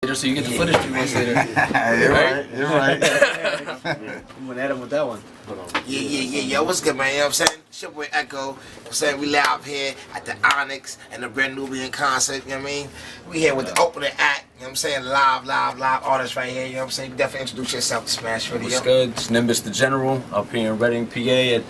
later, so you get the footage 3 months later. You're right. You're right. I'm gonna hit him with that one. Yeah. What's good, man? You know what I'm saying? It's your boy Echo. You know what I'm saying? We live here at the Onyx and the Brand Nubian concert. You know what I mean? We here with the opening act. You know what I'm saying? Live artists right here. You know what I'm saying? Definitely introduce yourself to Smash Radio. What's good? It's Nimbus the General up here in Reading, PA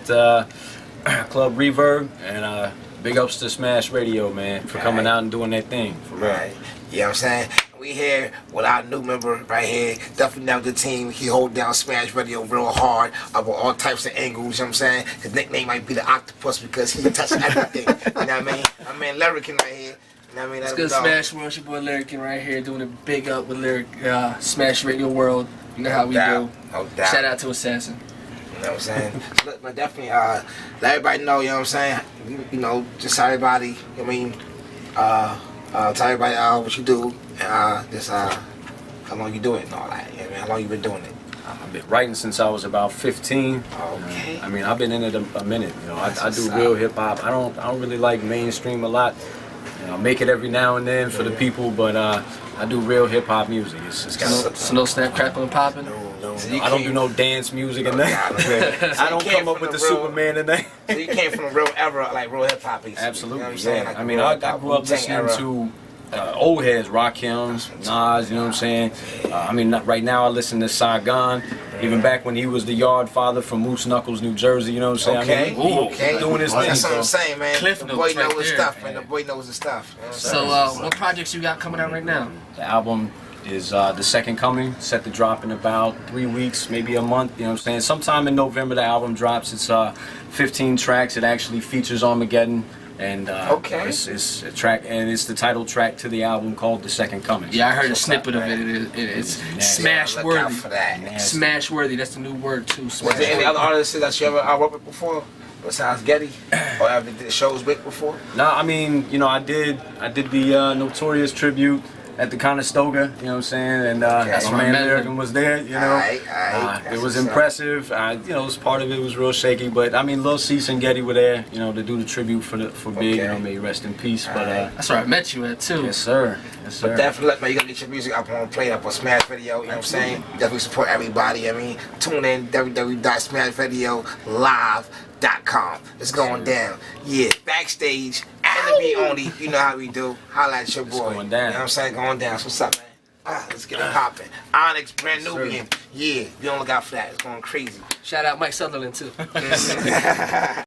at Club Reverb. And big ups to Smash Radio, man, for coming out and doing their thing. For real. Right. You know what I'm saying? We here with our new member right here. Definitely know the team. He hold down Smash Radio real hard over all types of angles. You know what I'm saying? His nickname might be the Octopus because he touches everything. You know what I mean? My man Lyrican right here. You know what I mean? It's good, Smash World. It's your boy Lyrican right here doing a big up with Lyric Smash Radio World. You know how we do. No doubt. Shout out to Assassin. You know what I'm saying? But definitely, let everybody know, you know what I'm saying? You know, just tell everybody, I mean, tell everybody what you do, and just how long you do it and all that. You know what I mean? How long you been doing it? I've been writing since I was about 15. Okay. I mean, I've been in it a minute. You know, I do real hip hop. I don't really like mainstream a lot. You know, I make it every now and then for the people, but I do real hip hop music. It's kind of So no snap, crackle, and popping? No. So I don't do no dance music and that. So I don't come up with the Superman and that. So you came from a real era, like real hip hop. Absolutely, you know what I'm saying? yeah. Like I mean, I grew up listening to old heads, Rakim, Nas, you know what I'm saying? I mean, right now I listen to Saigon, even back when he was the yard father from Moose Knuckles, New Jersey, you know what I'm saying? Okay, I mean, he doing his thing. That's what I'm saying, man. Cliff the notes boy right knows his there, stuff, man. man. The boy knows his stuff. You know what I'm So saying? what projects you got coming out right now? The album is The Second Coming, set to drop in about 3 weeks, maybe a month, you know what I'm saying? Sometime in November the album drops. It's 15 tracks. It actually features Armageddon. And it's a track, and it's the title track to the album called "The Second Coming." Yeah, I heard a snippet of it. It's smash Look out worthy. for that. Smash worthy. That's the new word too. Was there any other artists that you ever worked with before, besides Getty, or ever did shows with before? No, I mean, you know, I did the Notorious tribute at the Conestoga, you know what I'm saying, and my man Lyrican was there, you know. It was impressive. You know, part of it was real shaky, but I mean, Lil Cease and Getty were there, you know, to do the tribute for Big, you know, may he rest in peace. But that's where I met you at too. Yes, sir. Yes, sir. But definitely, man, you gotta get your music up on play up on Smash Video. You know what I'm saying? Definitely support everybody. I mean, tune in www.smashradio.live.com. It's going down. Yeah, backstage, interview only. You know how we do. Holla at your boy. It's going down. You know what I'm saying? Going down. So what's up, man? Let's get it popping. Onyx, Brand Nubian. Yeah, be on the lookout for that. It's going crazy. Shout out Mike Sutherland too.